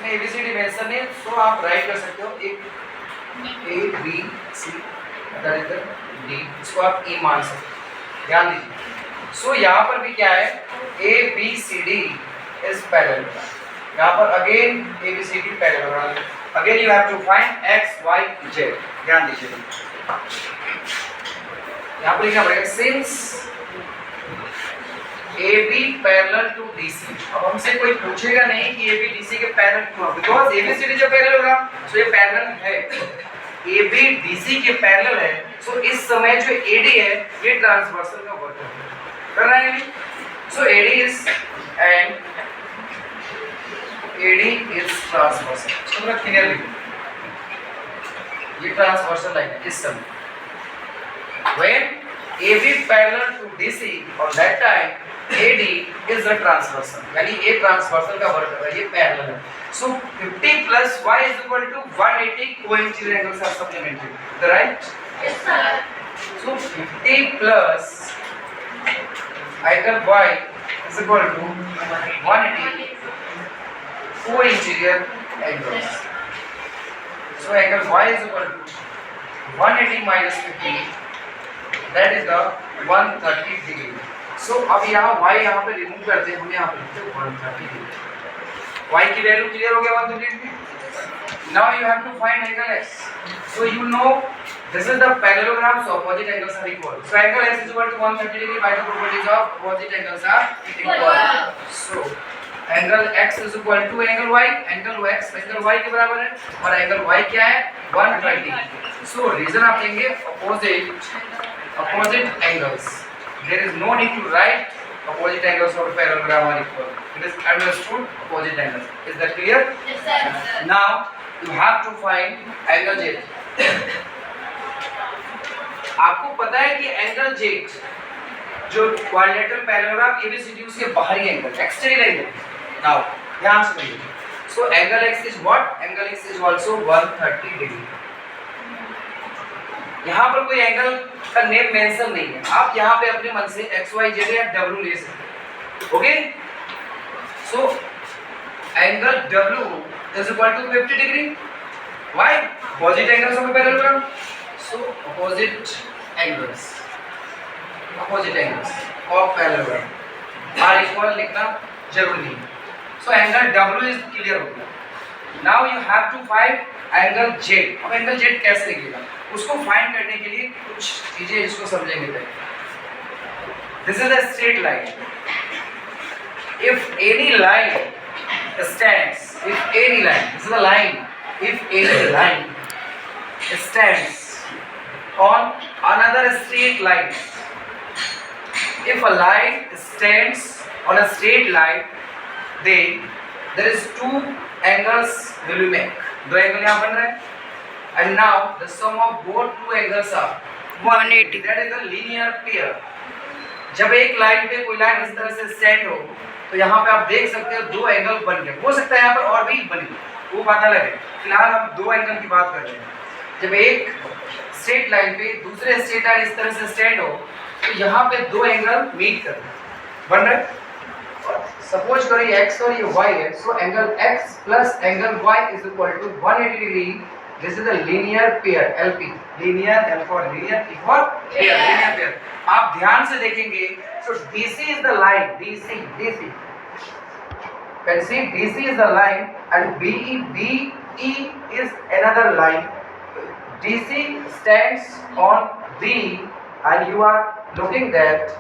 इसमें ABCD mention है, सो आप राइट कर सकते हो एक ABC D, इसको आप E मान सकते हो, ध्यान दीजिए। सो यहाँ पर भी क्या है, ABCD इज पैरेलल, यहाँ पर again ABCD parallel, again you have to find X Y Z, ध्यान दीजिए। यहाँ पर लिखना पड़ेगा since AB parallel to DC। अब हमसे कोई पूछेगा नहीं कि AB DC के पैरेलल क्यों, बिकॉज ABCD जो पैरेलल होगा सो ये पैरेलल है, AB DC के पैरेलल है, सो इस समय जो AD है ये ट्रांसवर्सल का वर्क कर रहा है। सो AD इज ट्रांसवर्सल, सो थोड़ा क्लियर लिखो, ये ट्रांसवर्सल लाइन है इस समय। When AB parallel to DC और that time AD is the transversal, यानी ये ट्रांसवर्सल का वर्क कर रहा है, ये पैरेलल है। So 50 plus y is equal to 180 coincident angles are supplementary, is that right? Yes sir. So 50 plus angle y is equal to 180 co-interior angles. So angle y is equal to 180 minus 50, that is the 130 degree. So अब यहाँ y यहाँ पे remove करते हैं, हम यहाँ पे लिखते हैं 130 degree। y की वैल्यू क्लियर हो गया 130 degree। Now you have to find angle x. So you know this is the parallelogram, so opposite angles are equal. So angle x is equal to 130 degree by the properties of opposite angles are equal. So angle x is equal to angle y, angle x angle y के बराबर है, और angle y क्या है 130। So reason आप देंगे opposite angles, there is no need to write opposite angles of parallelogram are equal, it is understood opposite angles, is that clear? Yes sir. Now you have to find angle z। आपको पता है कि angle z जो quadrilateral parallelogram ABCD उसके बाहरी angle exterior angle. Now ध्यान से सुनिए, सो angle x is what, angle x is also 130 degree. यहाँ पर कोई एंगल का नेम मेंशन नहीं है, आप यहाँ पे अपने मन से x y z या w ले सकते हो, okay. So angle w is equal to 50 degree, why, opposite angles of parallelogram. So opposite angles of parallelogram are equal लिखना जरूरी नहीं। So angle w is clear हो गया। Now you have to find angle z। अब angle z कैसे लिखेगा, उसको find करने के लिए कुछ चीजें इसको समझेंगे पहले। This is a straight line, if any line stands, if any line, this is a line, if any line stands on another straight line, if a line stands on a straight line, then there is two angles will be make, दो angle यहाँ बन रहे हैं, and now the sum of both two angles are 180, that is the linear pair। जब एक line पे कोई line इस तरह से स्टैंड हो तो यहाँ पे आप देख सकते हो दो एंगल बन गए, हो सकता है यहाँ पर और भी बने, वो बात अलग है, फिलहाल हम दो एंगल की बात कर रहे हैं। जब एक स्ट्रेट लाइन पे दूसरे स्ट्रेट लाइन इस तरह से स्टैंड हो तो यहाँ पे दो एंगल मीट कर बन रहे। सपोज करो ये x और ये y है, so angle x plus angle y is equal to 180 degree. This is a linear pair, LP, linear, L for linear, P for pair, linear pair. आप ध्यान से देखेंगे, so DC is the line, DC can see DC is the line and BE is another line। DC stands on B and you are looking that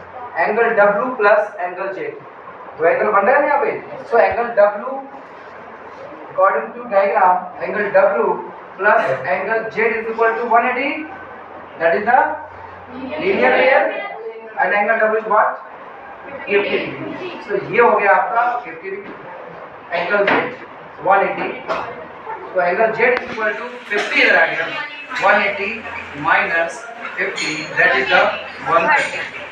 angle W plus angle Z, दो angle बन रहे हैं यहाँ पे। so angle W according to diagram, angle W plus angle Z is equal to 180, that is the linear pair, and angle W is what, 50 degree। so ये हो गया आपका 50 degree, angle Z 180, so angle Z is equal to 50 इधर आ गया, 180 minus 50, that is the 130।